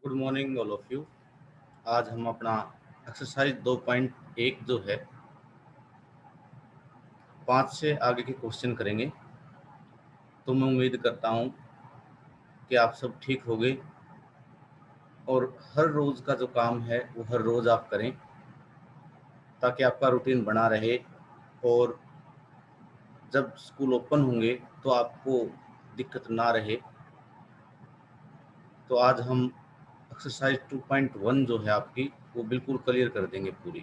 Good morning all of you. आज हम अपना एक्सरसाइज 2.1 जो है 5 से आगे के क्वेश्चन करेंगे। तो मैं उम्मीद करता हूँ कि आप सब ठीक होंगे और हर रोज़ का जो काम है वो हर रोज़ आप करें ताकि आपका रूटीन बना रहे और जब स्कूल ओपन होंगे तो आपको दिक्कत ना रहे। तो आज हम एक्सरसाइज 2.1 जो है आपकी वो बिल्कुल क्लियर कर देंगे पूरी।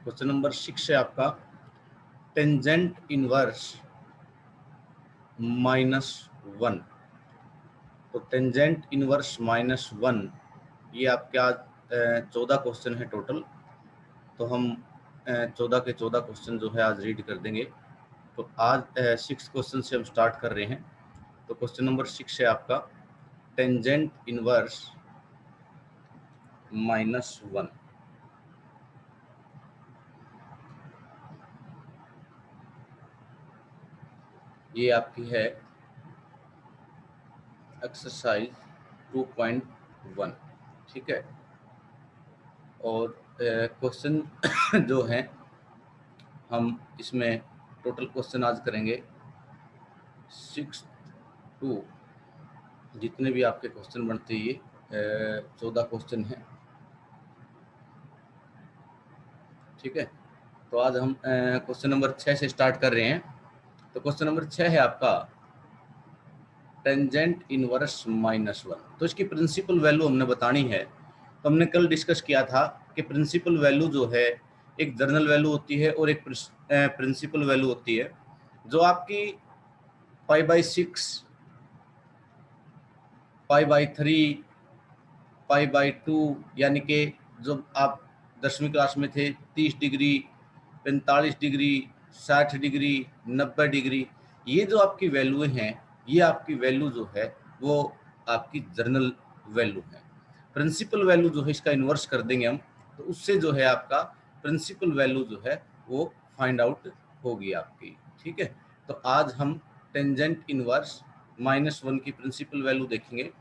क्वेश्चन नंबर 6 है आपका टेंजेंट इनवर्स -1। तो टेंजेंट इनवर्स -1 ये आपके आज 14 क्वेश्चन है टोटल। तो हम 14 के 14 क्वेश्चन जो है आज रीड कर देंगे। तो आज 6 क्वेश्चन से हम स्टार्ट कर रहे हैं। तो क्वेश्चन नंबर 6 है आपका टेंजेंट इनवर्स -1। ये आपकी है एक्सरसाइज 2.1। ठीक है। और क्वेश्चन जो हैं हम इसमें टोटल क्वेश्चन आज करेंगे 6 टू जितने भी आपके क्वेश्चन बनते हैं ये 14 क्वेश्चन हैं। ठीक है। तो आज हम क्वेश्चन नंबर 6 से स्टार्ट कर रहे हैं। तो क्वेश्चन नंबर 6 है आपका टेंजेंट इनवर्स -1। तो इसकी प्रिंसिपल वैल्यू हमने बतानी है। तो हमने कल डिस्कस किया था कि प्रिंसिपल वैल्यू जो है एक जर्नल वैल्यू होती है और एक प्रिंसिपल वैल्यू होती है। जो आपकी π/6, π/3, π/2 यानी कि जब आप 10वीं क्लास में थे 30 डिग्री, 45 डिग्री, 60 डिग्री, 90 डिग्री, ये जो आपकी वैल्यू हैं ये आपकी वैल्यू जो है वो आपकी जर्नल वैल्यू है। प्रिंसिपल वैल्यू जो है इसका इन्वर्स कर देंगे हम, तो उससे जो है आपका प्रिंसिपल वैल्यू जो है वो फाइंड आउट होगी आपकी। ठीक है। तो आज हम टेंजेंट इनवर्स -1 की प्रिंसिपल वैल्यू देखेंगे।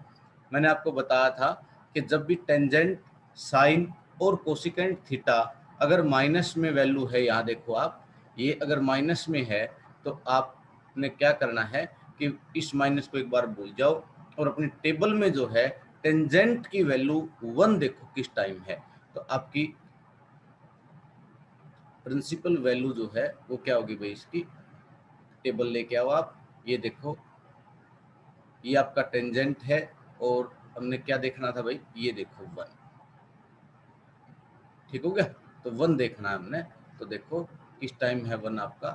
मैंने आपको बताया था कि जब भी टेंजेंट, साइन और कोसिकेंट थीटा अगर माइनस में वैल्यू है, यहाँ देखो आप, ये अगर माइनस में है तो आपने क्या करना है कि इस माइनस को एक बार भूल जाओ और अपनी टेबल में जो है टेंजेंट की वैल्यू 1 देखो किस टाइम है। तो आपकी प्रिंसिपल वैल्यू जो है वो क्या होगी भाई, इसकी टेबल लेके आओ आप। ये देखो, ये आपका टेंजेंट है और हमने क्या देखना था भाई, ये देखो 1। ठीक हो गया। तो 1 देखना है हमने। तो देखो किस टाइम है 1 आपका,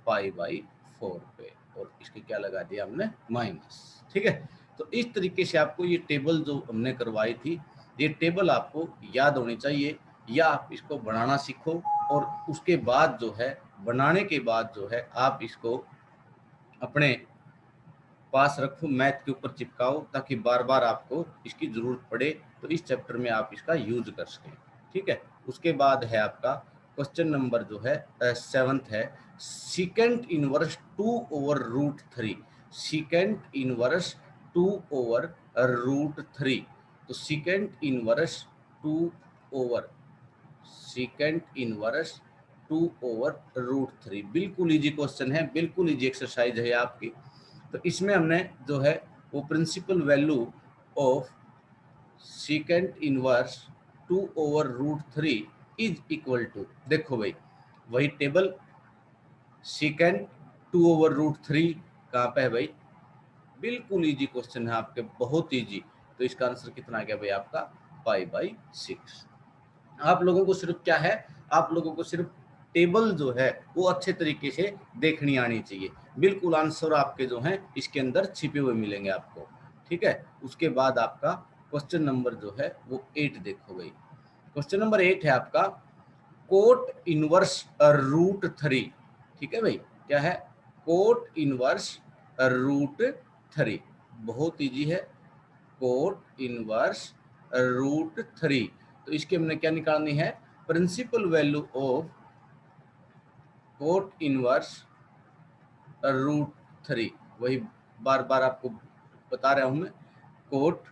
π/4 पे, और इसके क्या लगा दिया हमने, माइनस। ठीक है। तो इस तरीके से आपको ये टेबल जो हमने करवाई थी, ये टेबल आपको याद होनी चाहिए, या आप इसको बनाना सीखो और उसके बाद जो है, बनाने के बाद जो है आप इसको अपने पास रखो, मैथ के ऊपर चिपकाओ, ताकि बार बार आपको इसकी जरूरत पड़े तो इस चैप्टर में आप इसका यूज कर सकें। ठीक है। उसके बाद है आपका क्वेश्चन नंबर जो है 7th है सीकेंट इनवर्स 2/√3। Secant inverse 2/√3। तो secant inverse 2 over secant inverse 2/√3 बिल्कुल इजी क्वेश्चन है, बिल्कुल इजी एक्सरसाइज है आपकी। तो इसमें हमने जो है वो principal value of secant inverse 2/√3 is equal to, देखो भाई वही टेबल, सीकेंट 2/√3 कहाँ पे है भाई, बिल्कुल इजी क्वेश्चन है आपके, बहुत इजी। तो इसका आंसर कितना आ गया भाई आपका, π/6। आप लोगों को सिर्फ क्या है, आप लोगों को सिर्फ टेबल जो है वो अच्छे तरीके से देखनी आनी चाहिए। बिल्कुल आंसर आपके जो हैं इसके अंदर छिपे हुए मिलेंगे आपको। ठीक है। उसके बाद आपका क्वेश्चन नंबर जो है वो 8 देखो भाई। क्वेश्चन नंबर 8 है आपका कोट इनवर्स √3। ठीक है भाई, क्या है, कोट इनवर्स √3, बहुत इजी है, कोट इनवर्स √3। तो इसके हमने क्या निकालनी है, principal value of cot inverse √3, वही बार बार आपको बता रहा हूं मैं, कोट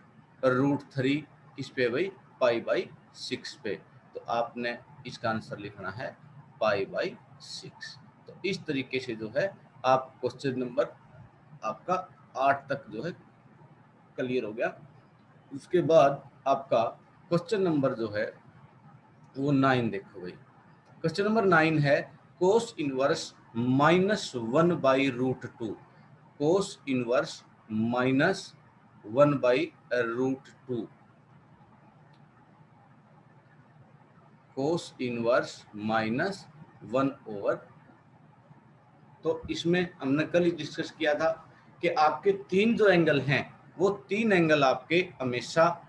√3 किस पे भाई, π/6 पे। तो आपने इसका आंसर लिखना है π/6। तो इस तरीके से जो है आप क्वेश्चन नंबर आपका 8 तक जो है क्लियर हो गया। उसके बाद आपका क्वेश्चन नंबर जो है वो 9 देखो भाई। क्वेश्चन नंबर 9 है कोस इनवर्स -1/√2। कोस इनवर्स -1/√2। कोस इनवर्स -1/, तो इसमें हमने कल ही डिस्कस किया था कि आपके 3 जो एंगल हैं वो 3 एंगल आपके हमेशा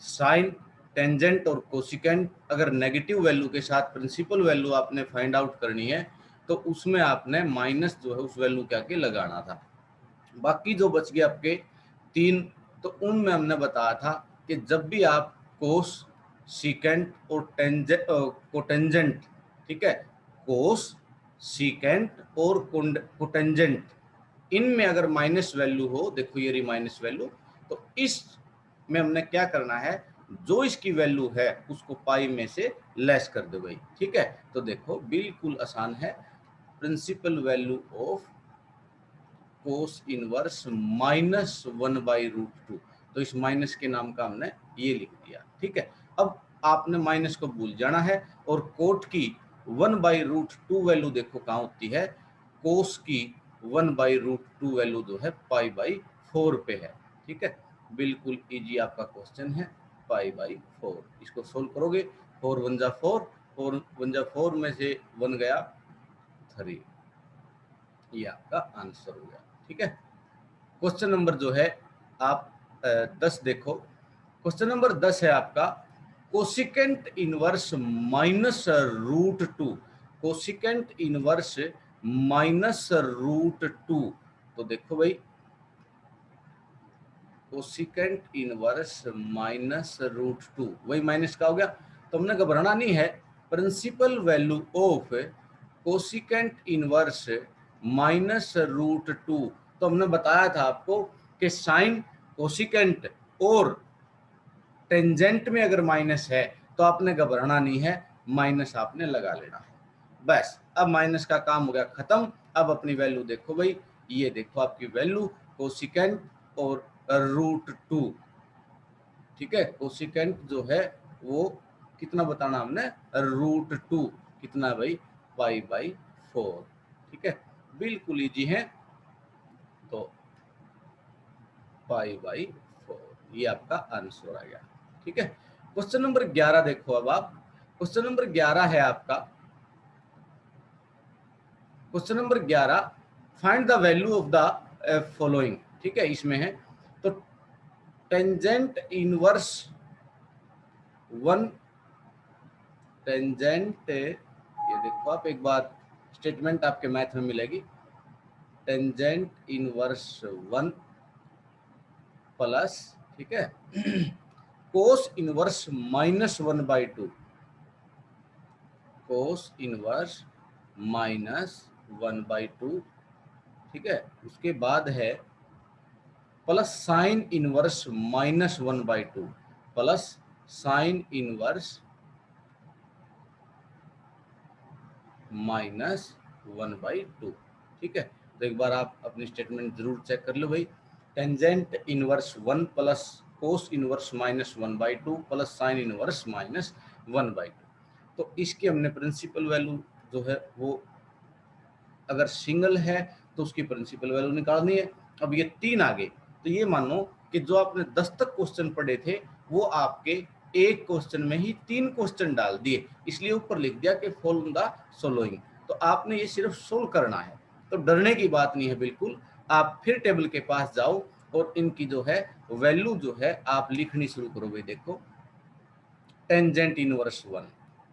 साइन, टेंजेंट और कोसिकेंट, अगर नेगेटिव वैल्यू के साथ प्रिंसिपल वैल्यू आपने फाइंड आउट करनी है तो उसमें आपने माइनस जो है उस वैल्यू के आगे लगाना था। बाकी जो बच गए आपके 3, तो उनमें हमने बताया था कि जब भी आप कोस, सीकेंट और कोटेंजेंट, ठीक है, कोस, सीकेंट और कोटेंजेंट, इनमें अगर माइनस वैल्यू हो, देखो ये रही माइनस वैल्यू, तो इस में हमने क्या करना है, जो इसकी वैल्यू है उसको पाई में से लेस कर दो भाई, ठीक है। तो देखो बिल्कुल आसान है, principal value of cos inverse -1/√2, तो इस माइनस के नाम का हमने ये लिख दिया, ठीक है। अब आपने माइनस को भूल जाना है, और कोट की 1/√2 वैल्यू देखो कहाँ होती है, कोस की 1/√2 वैल्यू जो है π/4 पे है, ठीक है। बिल्कुल इजी आपका क्वेश्चन है, π/4। इसको सोल्व करोगे, 4 1 जा 4, 4 1 जा 4 में से 1 गया 3, ये आपका आंसर हो गया, ठीक है। क्वेश्चन नंबर जो है आप 10 देखो। क्वेश्चन नंबर 10 है आपका कोसिकेंट इनवर्स -√2। कोसिकेंट इनवर्स -√2, तो देखो भाई कोसिकेंट इनवर्स -√2, वही माइनस का हो गया, तो हमने घबराना नहीं है। Principal value of cosecant inverse -√2, तो हमने बताया था आपको कि साइन, कोसिकेंट और टेंजेंट में अगर माइनस है तो आपने घबराना नहीं है, माइनस आपने लगा लेना है, बस। अब माइनस का काम हो गया खत्म। अब अपनी वैल्यू देखो भाई, ये देखो आपकी वैल्यू कोसिकेंट और √2, ठीक है। कोसिकेंट जो है वो कितना बताना हमने, √2 कितना भाई, π/4, ठीक है। बिल्कुल इजी है, तो π/4 ये आपका आंसर आ गया, ठीक है। क्वेश्चन नंबर 11 देखो। अब आप क्वेश्चन नंबर 11 है आपका, question number 11, find the value of the following, ठीक है। इसमें है तो टेंजेंट इनवर्स 1, टेंजेंट, ये देखो आप एक बार स्टेटमेंट आपके मैथ में मिलेगी, टेंजेंट इनवर्स 1 प्लस, ठीक है, कोस इनवर्स -1/2, कोस इनवर्स -1/2, ठीक है। उसके बाद है plus sine inverse -1/2, plus sine inverse -1/2, ठीक है। तो एक बार आप अपनी स्टेटमेंट जरूर चेक कर लो भाई, tangent inverse 1 plus cos inverse -1/2 plus sine inverse -1/2। तो इसकी हमने प्रिंसिपल वैल्यू जो है वो अगर सिंगल है तो उसकी प्रिंसिपल वैल्यू निकालनी है। अब ये 3 आ गए, तो ये मानो कि जो आपने 10 तक क्वेश्चन पढ़े थे वो आपके एक क्वेश्चन में ही 3 क्वेश्चन डाल दिए, इसलिए ऊपर लिख दिया कि फॉलो द फॉलोइंग। तो आपने ये सिर्फ सोल्व करना है, तो डरने की बात नहीं है बिल्कुल। आप फिर टेबल के पास जाओ और इनकी जो है वैल्यू जो है आप लिखनी शुरू करो भाई। देखो टेंजेंट इनवर्स 1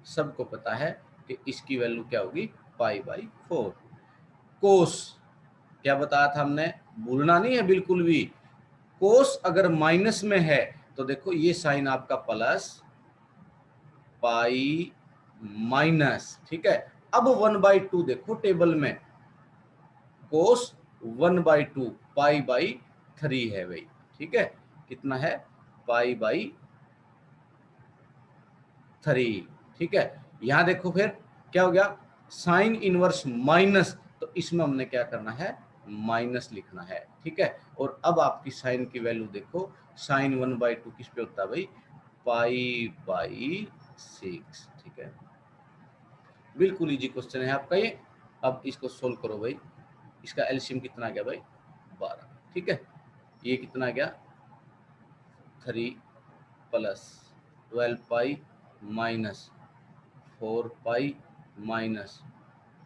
सबको पता है कि इसकी वैल्यू क्या होगी, π/4। कोस क्या बताया था हमने, भूलना नहीं है बिल्कुल भी, कोस अगर माइनस में है तो देखो ये साइन आपका प्लस पाई माइनस, ठीक है। अब 1/2 देखो टेबल में, कोस 1/2 पाई/3 है भाई, ठीक है, कितना है पाई/3, ठीक है। यहां देखो फिर क्या हो गया, साइन इनवर्स माइनस, तो इसमें हमने क्या करना है, माइनस लिखना है, ठीक है। और अब आपकी साइन की वैल्यू देखो, साइन 1/2 किस पे होता है भाई, पाई/6, ठीक है। बिल्कुल इजी क्वेश्चन है आपका ये। अब इसको सोल्व करो भाई, इसका एलसीएम कितना आ गया भाई 12, ठीक है। ये कितना आ गया 3 plus 12 pi minus 4 pi minus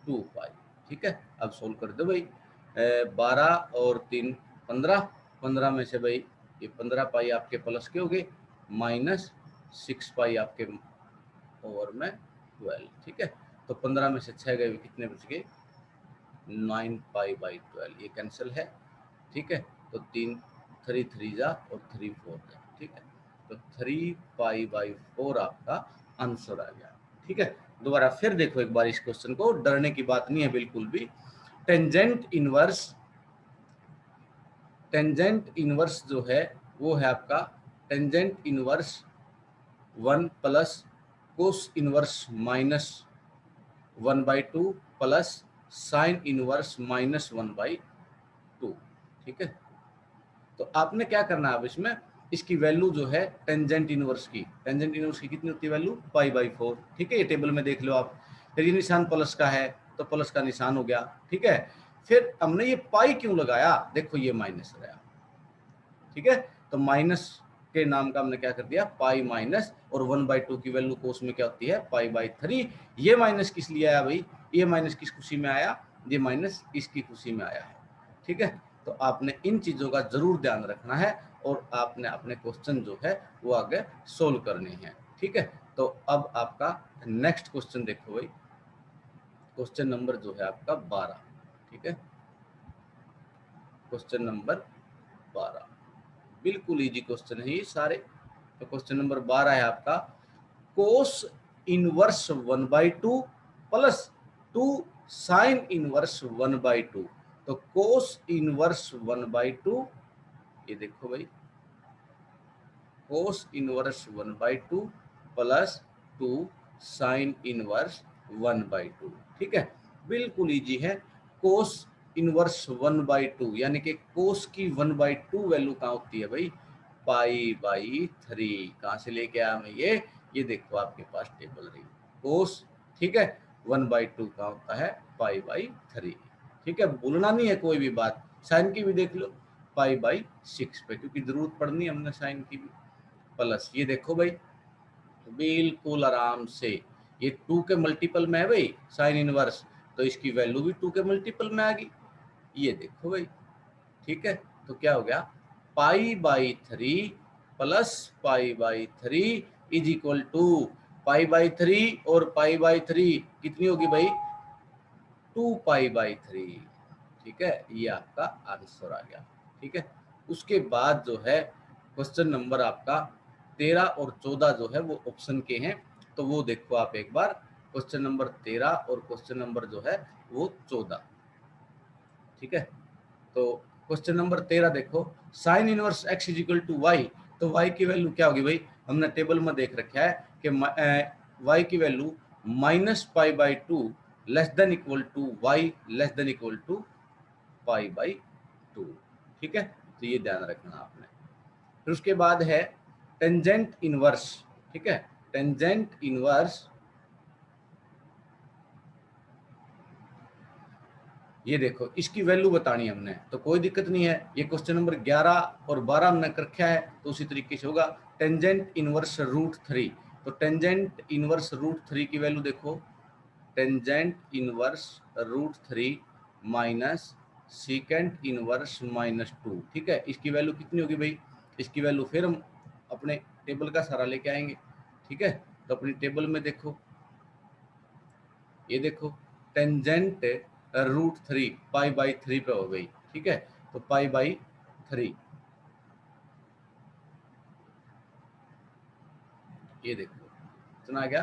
2 पाई, ठीक है। अब सोल्व कर दो भाई, 12 और 3 15, 15 में से भाई ये 15 पाई आपके प्लस के हो गए, माइनस 6 पाई आपके ओवर में 12, ठीक है। तो 15 में से 6 गए, कितने बच गए 9 पाई/12, ये कैंसिल है, ठीक है। तो 3 3 3 जा और 3 4 जा, ठीक है। तो 3 पाई/4 आपका आंसर आ गया, ठीक है। दोबारा फिर देखो एक बार इस क्वेश्चन को, डरने की बात नहीं है बिल्कुल भी। टेंजेंट इनवर्स जो है वो है आपका tangent inverse 1 plus cos inverse -1/2 plus sine inverse -1/2, ठीक है। तो आपने क्या करना है अब इसमें, इसकी वैल्यू जो है टेंजेंट इनवर्स की कितनी होती है वैल्यू पाई/4, ठीक है। ये टेबल में देख लो आप, फिर ये निशान प्लस का है तो प्लस का निशान हो गया, ठीक है। फिर हमने ये पाई क्यों लगाया, देखो ये माइनस रहा, ठीक है। तो माइनस के नाम का हमने क्या कर दिया पाई माइनस, और 1/2 की वैल्यू कोस में क्या होती है पाई/3। ये माइनस किस लिए आया भाई, ये माइनस किस खुशी में आया, ये माइनस इसकी खुशी में आया है, ठीक है। तो आपने इन चीजों का जरूर ध्यान रखना है, और आपने अपने क्वेश्चन जो है वो आगे सोल्व करने हैं, ठीक है। तो अब आपका नेक्स्ट क्वेश्चन देखो भाई, क्वेश्चन नंबर जो है आपका 12, ठीक है। क्वेश्चन नंबर 12 बिल्कुल इजी क्वेश्चन है ये सारे। तो क्वेश्चन नंबर 12 है आपका, cos inverse 1/2 plus 2 sine inverse 1/2। तो कोस इनवर्स 1/2, ये देखो भाई cos inverse 1/2 plus 2 sine inverse 1/2, ठीक है। बिल्कुल इजी है। कोस इनवर्स 1/2 यानी कि कोस की 1/2 वैल्यू कहाँ होती है भाई पाई/3। कहाँ से लेके आया मैं ये देखो आपके पास टेबल रही कोस, ठीक है। 1/2 कहाँ होता है पाई/3, ठीक है। भूलना नहीं है कोई भी बात, साइन की भी देख लो पाई/6 पे, क्योंकि जरूरत पड़नी है हमने साइन की भी। प्लस ये देखो भाई बिल्कुल आराम से, ये 2 के मल्टीपल में है भाई साइन इनवर्स, तो इसकी वैल्यू भी 2 के मल्टीपल में आ गई, ये देखो भाई, ठीक है। तो क्या हो गया पाई/3 प्लस पाई/3 इज इक्वल टू पाई/3 और पाई/3 कितनी होगी भाई 2 पाई/3, ठीक है। ये आपका आंसर आ गया, ठीक है। उसके बाद जो है क्वेश्चन नंबर आपका 13 और 14 जो है वो ऑप्शन के हैं, तो वो देखो आप एक बार, क्वेश्चन नंबर 13 और क्वेश्चन नंबर जो है वो 14, ठीक है। तो क्वेश्चन नंबर 13 देखो, sine inverse x is equal to y, तो y की वैल्यू क्या होगी भाई, हमने टेबल में देख रखा है कि y की वैल्यू -पाई/2 less than equal to y less than equal to पाई/2, ठीक है। तो ये ध्यान रखना आपने। फिर उसके बाद है टेंजेंट इनवर्स, ठीक है। टेंजेंट इनवर्स, ये देखो इसकी वैल्यू बतानी हमने, तो कोई दिक्कत नहीं है, ये क्वेश्चन नंबर 11 और 12 हमने कर रखा है, तो उसी तरीके से होगा टेंजेंट इनवर्स √3। तो टेंजेंट इनवर्स √3 की वैल्यू देखो, tangent inverse √3 minus secant inverse -2, ठीक है। इसकी वैल्यू कितनी होगी भाई, इसकी वैल्यू फिर हम अपने टेबल का सहारा लेके आएंगे, ठीक है। तो अपनी टेबल में देखो, ये देखो टेंजेंट √3 पाई/3 पे हो गई, ठीक है। तो पाई/3, ये देखो कितना आ गया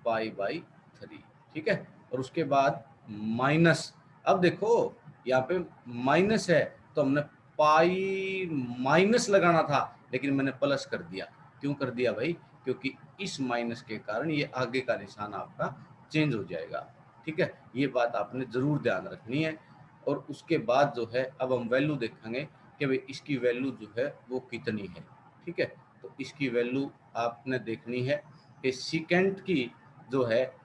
पाई/3, ठीक है। और उसके बाद माइनस, अब देखो यहाँ पे माइनस है तो हमने पाई माइनस लगाना था, लेकिन मैंने प्लस कर दिया। क्यों कर दिया भाई? क्योंकि इस माइनस के कारण ये आगे का निशान आपका चेंज हो जाएगा। ठीक है, ये बात आपने जरूर ध्यान रखनी है। और उसके बाद जो है अब हम वैल्यू देखेंगे कि भाई इसकी वैल्यू जो है वो कितनी है। ठीक है, तो इसकी वैल्यू आपने देखनी है कि सेकेंड की जो है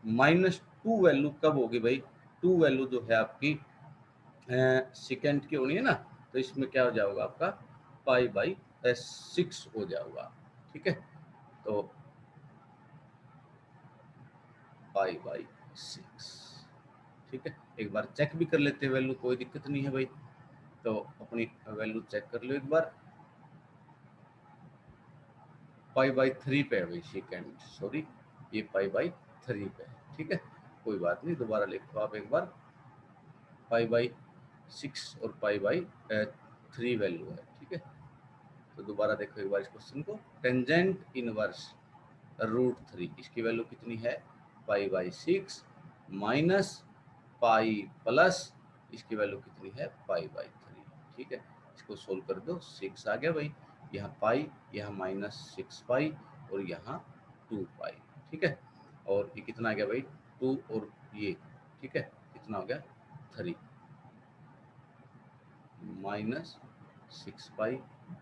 -2 वैल्यू कब होगी भाई? 2 वैल्यू जो है आपकी सेकेंड की होनी है ना, तो इसमें क्या हो जाएगा आपका π/6 हो जाएगा। ठीक है, तो π/6। ठीक है, एक बार चेक भी कर लेते हैं वैल्यू, कोई दिक्कत नहीं है भाई। तो अपनी वैल्यू चेक कर लो एक बार। π/3 पे है भाई सेकेंड, सॉरी ये π/3 पे है। ठीक है, कोई बात नहीं, दोबारा लिखो आप एक बार। π/6 और π/3 वैल्यू है। ठीक है, तो दोबारा देखो एक बार इस क्वेश्चन को। टेंजेंट इनवर्स √3, इसकी वैल्यू कितनी है? π/6 माइनस पाई प्लस इसकी वैल्यू कितनी है? π/3। ठीक है, इसको सोल्व कर दो, 6 आ गया भाई। यहाँ पाई, यहाँ -6 पाई और यहाँ 2 पाई। ठीक है, और ये कितना आ गया भाई? 2 और ये, ठीक है, कितना हो गया? 3 -6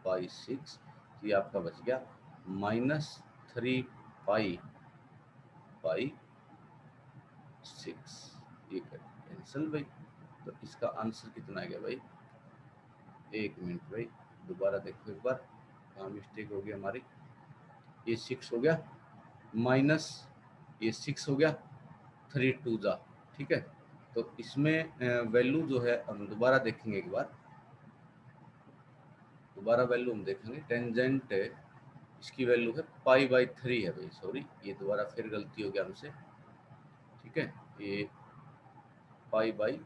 पाई/6, ये आपका बच गया -3 पाई/6। ये कैंसिल भाई, तो इसका आंसर कितना आ गया भाई? एक मिनट भाई, दोबारा देखो एक बार, कहाँ मिस्टेक हो गई हमारी। ये 6 हो गया माइनस ये 6 हो गया, 3 2 जा। ठीक है, तो इसमें वैल्यू जो है हम दोबारा देखेंगे एक बार, दोबारा वैल्यू हम देखेंगे। टेंजेंट इसकी वैल्यू है π/3 है भाई, सॉरी ये दोबारा फिर गलती हो गया हमसे। ठीक है, ये π/3।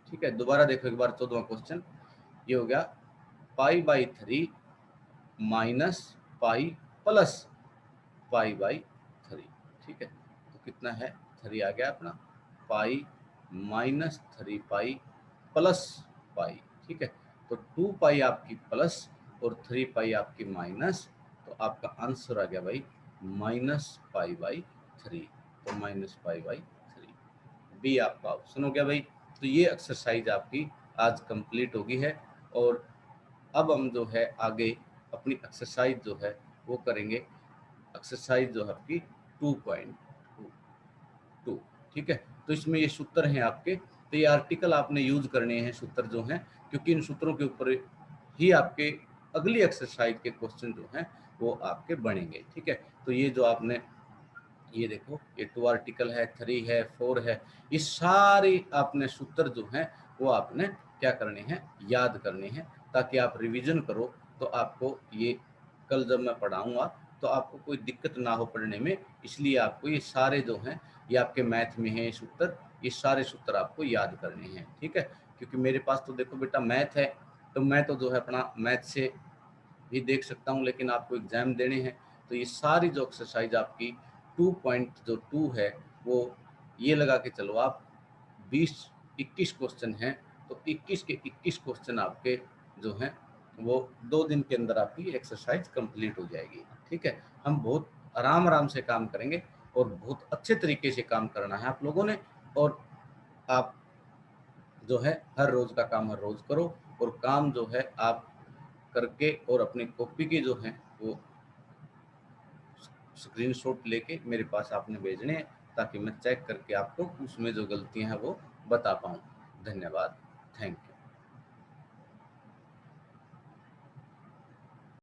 ठीक है, दोबारा देखो एक बार 14वां क्वेश्चन। ये हो गया π/3 माइनस पाई प्लस π/3। ठीक है, तो कितना है? 3 आ गया अपना, π -3 पाई प्लस पाई। ठीक है, तो 2 पाई आपकी प्लस और 3 पाई आपकी माइनस, तो आपका आंसर आ गया भाई -π/3। तो -π/3 बी आपका ऑप्शन हो गया भाई। तो ये एक्सरसाइज आपकी आज कंप्लीट होगी है। और अब हम जो है आगे अपनी एक्सरसाइज जो है वो करेंगे। एक्सरसाइज जो है आपकी 2.2। ठीक है, तो इसमें ये सूत्र हैं आपके, तो ये आर्टिकल आपने यूज करने हैं सूत्र जो हैं, क्योंकि इन सूत्रों के ऊपर ही आपके अगली एक्सरसाइज के क्वेश्चन जो हैं वो आपके बनेंगे। ठीक है, तो ये जो आपने ये देखो, ये 2 आर्टिकल है, 3 है, 4 है, ये सारे आपने सूत्र जो हैं वो आपने क्या करने हैं? याद करने हैं, ताकि आप रिवीजन करो तो आपको ये कल जब मैं पढ़ाऊंगा तो आपको कोई दिक्कत ना हो पढ़ने में। इसलिए आपको ये सारे जो हैं ये आपके मैथ में हैं सूत्र, ये सारे सूत्र आपको याद करने हैं। ठीक है, क्योंकि मेरे पास तो देखो बेटा मैथ है, तो मैं तो जो है अपना मैथ से भी देख सकता हूँ, लेकिन आपको एग्जाम देने हैं। तो ये सारी जो एक्सरसाइज आपकी 2.2 है वो ये लगा के चलो आप 20-21 क्वेश्चन हैं, तो 21 के 21 क्वेश्चन आपके जो हैं वो 2 दिन के अंदर आपकी एक्सरसाइज कंप्लीट हो जाएगी। ठीक है, हम बहुत आराम आराम से काम करेंगे और बहुत अच्छे तरीके से काम करना है आप लोगों ने। और आप जो है हर रोज का काम हर रोज करो, और काम जो है आप करके और अपनी कॉपी के जो हैं वो स्क्रीनशॉट लेके मेरे पास आपने भेजने हैं, ताकि मैं चेक करके आपको उसमें जो गलतियां हैं वो बता पाऊँ। धन्यवाद, थैंक यू।